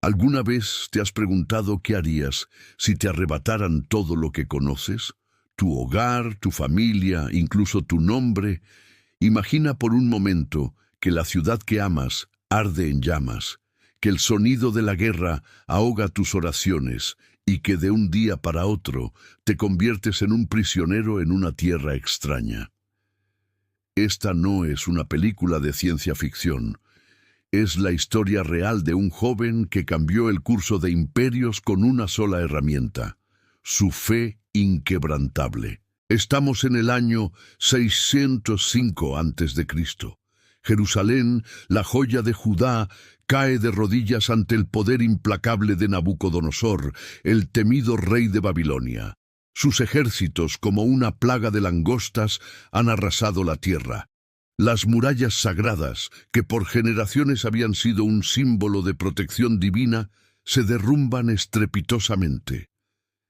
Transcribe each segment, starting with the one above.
¿Alguna vez te has preguntado qué harías si te arrebataran todo lo que conoces? Tu hogar, tu familia, incluso tu nombre. Imagina por un momento que la ciudad que amas arde en llamas, que el sonido de la guerra ahoga tus oraciones y que de un día para otro te conviertes en un prisionero en una tierra extraña. Esta no es una película de ciencia ficción. Es la historia real de un joven que cambió el curso de imperios con una sola herramienta: su fe inquebrantable. Estamos en el año 605 a.C. Jerusalén, la joya de Judá, cae de rodillas ante el poder implacable de Nabucodonosor, el temido rey de Babilonia. Sus ejércitos, como una plaga de langostas, han arrasado la tierra. Las murallas sagradas, que por generaciones habían sido un símbolo de protección divina, se derrumban estrepitosamente.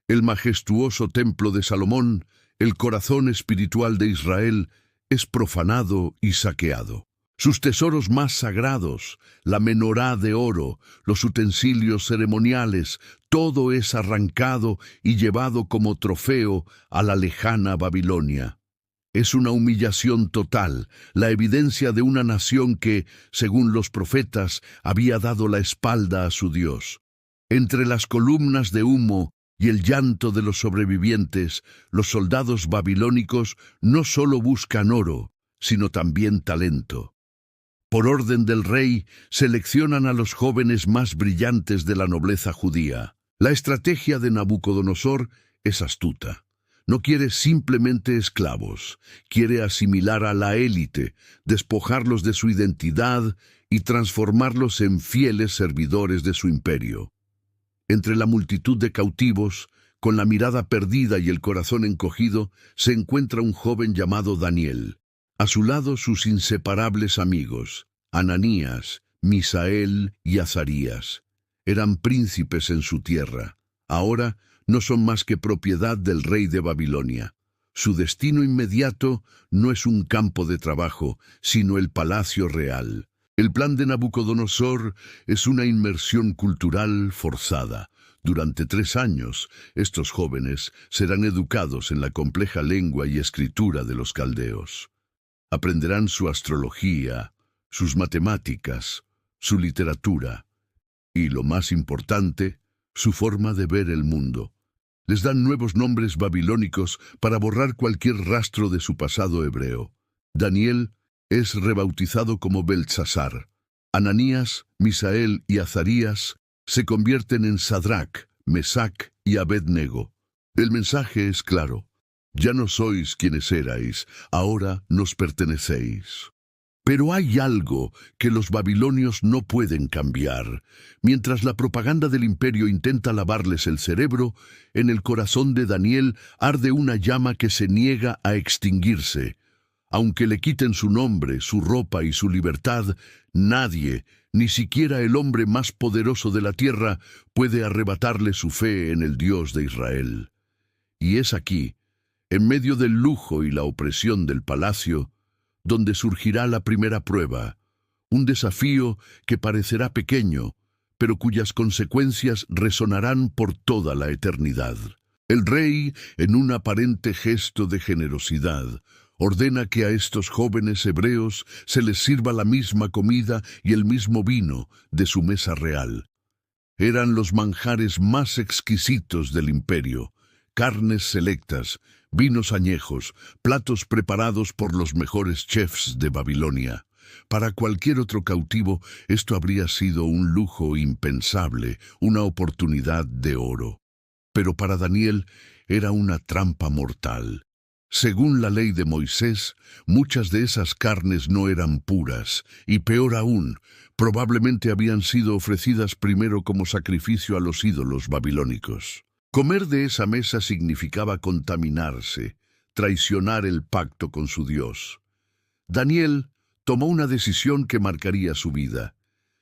El majestuoso templo de Salomón, el corazón espiritual de Israel, es profanado y saqueado. Sus tesoros más sagrados, la menorá de oro, los utensilios ceremoniales, todo es arrancado y llevado como trofeo a la lejana Babilonia. Es una humillación total, la evidencia de una nación que, según los profetas, había dado la espalda a su Dios. Entre las columnas de humo y el llanto de los sobrevivientes, los soldados babilónicos no solo buscan oro, sino también talento. Por orden del rey, seleccionan a los jóvenes más brillantes de la nobleza judía. La estrategia de Nabucodonosor es astuta. No quiere simplemente esclavos, quiere asimilar a la élite, despojarlos de su identidad y transformarlos en fieles servidores de su imperio. Entre la multitud de cautivos, con la mirada perdida y el corazón encogido, se encuentra un joven llamado Daniel. A su lado sus inseparables amigos, Ananías, Misael y Azarías. Eran príncipes en su tierra. Ahora no son más que propiedad del rey de Babilonia. Su destino inmediato no es un campo de trabajo, sino el palacio real. El plan de Nabucodonosor es una inmersión cultural forzada. Durante 3 años, estos jóvenes serán educados en la compleja lengua y escritura de los caldeos. Aprenderán su astrología, sus matemáticas, su literatura y, lo más importante, su forma de ver el mundo. Les dan nuevos nombres babilónicos para borrar cualquier rastro de su pasado hebreo. Daniel es rebautizado como Beltsasar. Ananías, Misael y Azarías se convierten en Sadrac, Mesac y Abednego. El mensaje es claro: ya no sois quienes erais, ahora nos pertenecéis. Pero hay algo que los babilonios no pueden cambiar. Mientras la propaganda del imperio intenta lavarles el cerebro, en el corazón de Daniel arde una llama que se niega a extinguirse. Aunque le quiten su nombre, su ropa y su libertad, nadie, ni siquiera el hombre más poderoso de la tierra, puede arrebatarle su fe en el Dios de Israel. Y es aquí, en medio del lujo y la opresión del palacio, donde surgirá la primera prueba, un desafío que parecerá pequeño, pero cuyas consecuencias resonarán por toda la eternidad. El rey, en un aparente gesto de generosidad, ordena que a estos jóvenes hebreos se les sirva la misma comida y el mismo vino de su mesa real. Eran los manjares más exquisitos del imperio: carnes selectas, vinos añejos, platos preparados por los mejores chefs de Babilonia. Para cualquier otro cautivo, esto habría sido un lujo impensable, una oportunidad de oro. Pero para Daniel era una trampa mortal. Según la ley de Moisés, muchas de esas carnes no eran puras, y peor aún, probablemente habían sido ofrecidas primero como sacrificio a los ídolos babilónicos. Comer de esa mesa significaba contaminarse, traicionar el pacto con su Dios. Daniel tomó una decisión que marcaría su vida.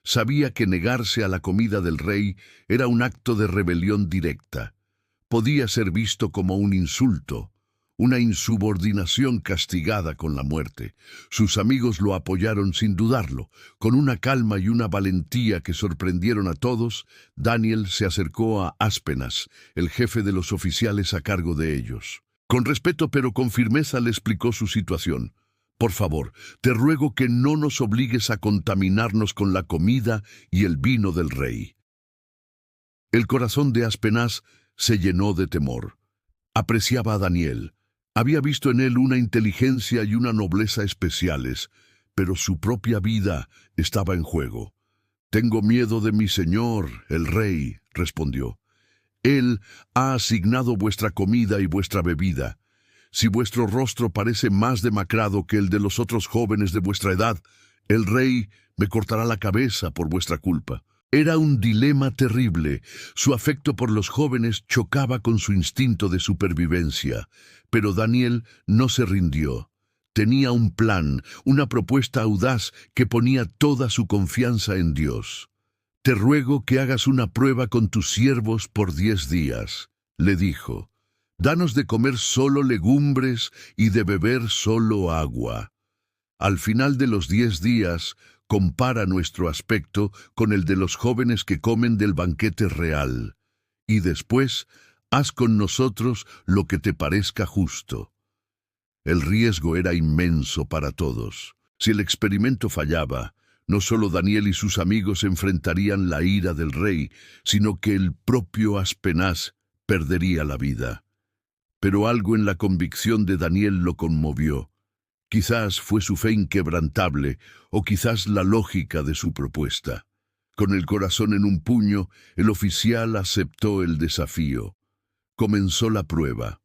Sabía que negarse a la comida del rey era un acto de rebelión directa. Podía ser visto como un insulto, una insubordinación castigada con la muerte. Sus amigos lo apoyaron sin dudarlo. Con una calma y una valentía que sorprendieron a todos, Daniel se acercó a Aspenas, el jefe de los oficiales a cargo de ellos. Con respeto pero con firmeza le explicó su situación. Por favor, te ruego que no nos obligues a contaminarnos con la comida y el vino del rey. El corazón de Aspenaz se llenó de temor. Apreciaba a Daniel. Había visto en él una inteligencia y una nobleza especiales, pero su propia vida estaba en juego. «Tengo miedo de mi señor, el rey», respondió. «Él ha asignado vuestra comida y vuestra bebida. Si vuestro rostro parece más demacrado que el de los otros jóvenes de vuestra edad, el rey me cortará la cabeza por vuestra culpa». Era un dilema terrible. Su afecto por los jóvenes chocaba con su instinto de supervivencia. Pero Daniel no se rindió. Tenía un plan, una propuesta audaz que ponía toda su confianza en Dios. «Te ruego que hagas una prueba con tus siervos por 10 días», le dijo. «Danos de comer solo legumbres y de beber solo agua. Al final de los 10 días, compara nuestro aspecto con el de los jóvenes que comen del banquete real, y después haz con nosotros lo que te parezca justo». El riesgo era inmenso para todos. Si el experimento fallaba, no solo Daniel y sus amigos enfrentarían la ira del rey, sino que el propio Aspenaz perdería la vida. Pero algo en la convicción de Daniel lo conmovió. Quizás fue su fe inquebrantable, o quizás la lógica de su propuesta. Con el corazón en un puño, el oficial aceptó el desafío. Comenzó la prueba.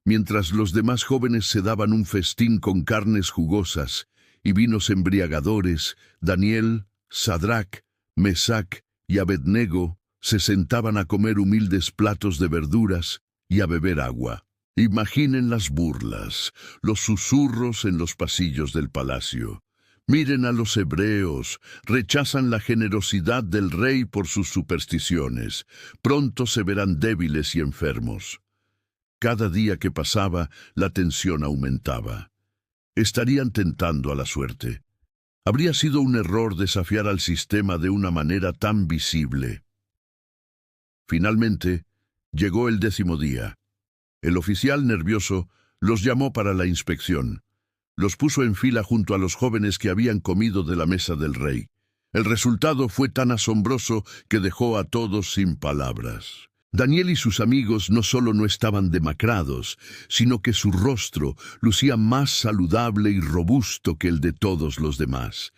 Mientras los demás jóvenes se daban un festín con carnes jugosas y vinos embriagadores, Daniel, Sadrac, Mesac y Abednego se sentaban a comer humildes platos de verduras y a beber agua. Imaginen las burlas, los susurros en los pasillos del palacio. Miren a los hebreos, rechazan la generosidad del rey por sus supersticiones. Pronto se verán débiles y enfermos. Cada día que pasaba, la tensión aumentaba. Estarían tentando a la suerte. Habría sido un error desafiar al sistema de una manera tan visible. Finalmente, llegó el 10º día. El oficial, nervioso, los llamó para la inspección. Los puso en fila junto a los jóvenes que habían comido de la mesa del rey. El resultado fue tan asombroso que dejó a todos sin palabras. Daniel y sus amigos no solo no estaban demacrados, sino que su rostro lucía más saludable y robusto que el de todos los demás.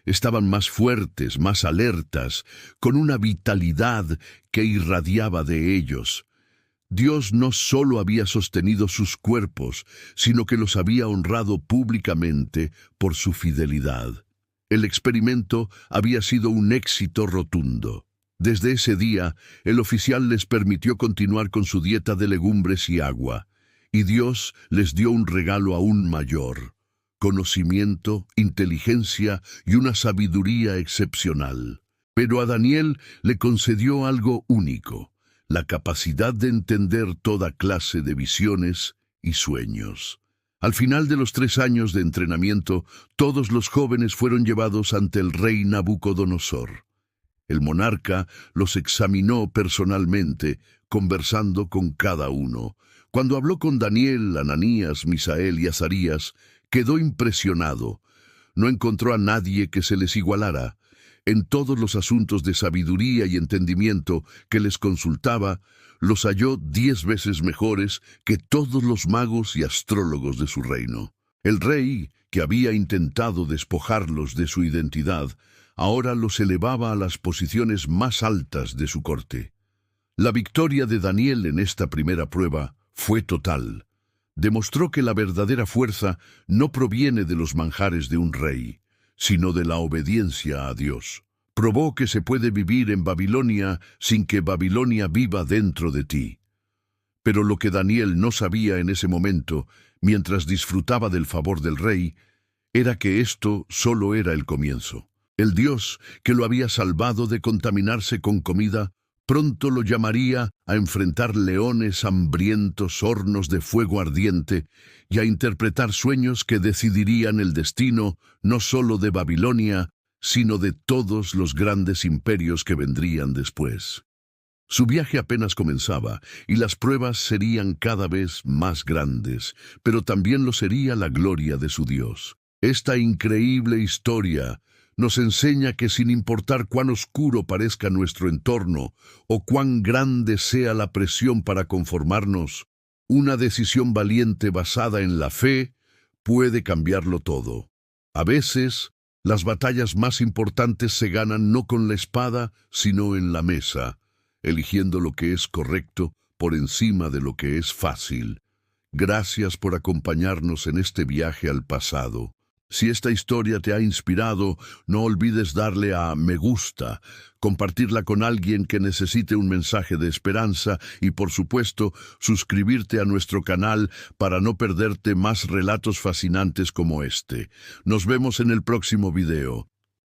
Estaban más fuertes, más alertas, con una vitalidad que irradiaba de ellos. Dios no solo había sostenido sus cuerpos, sino que los había honrado públicamente por su fidelidad. El experimento había sido un éxito rotundo. Desde ese día, el oficial les permitió continuar con su dieta de legumbres y agua, y Dios les dio un regalo aún mayor: conocimiento, inteligencia y una sabiduría excepcional. Pero a Daniel le concedió algo único: la capacidad de entender toda clase de visiones y sueños. Al final de los 3 años de entrenamiento, todos los jóvenes fueron llevados ante el rey Nabucodonosor. El monarca los examinó personalmente, conversando con cada uno. Cuando habló con Daniel, Ananías, Misael y Azarías, quedó impresionado. No encontró a nadie que se les igualara. En todos los asuntos de sabiduría y entendimiento que les consultaba, los halló 10 veces mejores que todos los magos y astrólogos de su reino. El rey, que había intentado despojarlos de su identidad, ahora los elevaba a las posiciones más altas de su corte. La victoria de Daniel en esta primera prueba fue total. Demostró que la verdadera fuerza no proviene de los manjares de un rey, sino de la obediencia a Dios. Probó que se puede vivir en Babilonia sin que Babilonia viva dentro de ti. Pero lo que Daniel no sabía en ese momento, mientras disfrutaba del favor del rey, era que esto solo era el comienzo. El Dios que lo había salvado de contaminarse con comida Pronto lo llamaría a enfrentar leones hambrientos, hornos de fuego ardiente, y a interpretar sueños que decidirían el destino no solo de Babilonia, sino de todos los grandes imperios que vendrían después. Su viaje apenas comenzaba, y las pruebas serían cada vez más grandes, pero también lo sería la gloria de su Dios. Esta increíble historia nos enseña que sin importar cuán oscuro parezca nuestro entorno o cuán grande sea la presión para conformarnos, una decisión valiente basada en la fe puede cambiarlo todo. A veces, las batallas más importantes se ganan no con la espada, sino en la mesa, eligiendo lo que es correcto por encima de lo que es fácil. Gracias por acompañarnos en este viaje al pasado. Si esta historia te ha inspirado, no olvides darle a me gusta, compartirla con alguien que necesite un mensaje de esperanza y, por supuesto, suscribirte a nuestro canal para no perderte más relatos fascinantes como este. Nos vemos en el próximo video.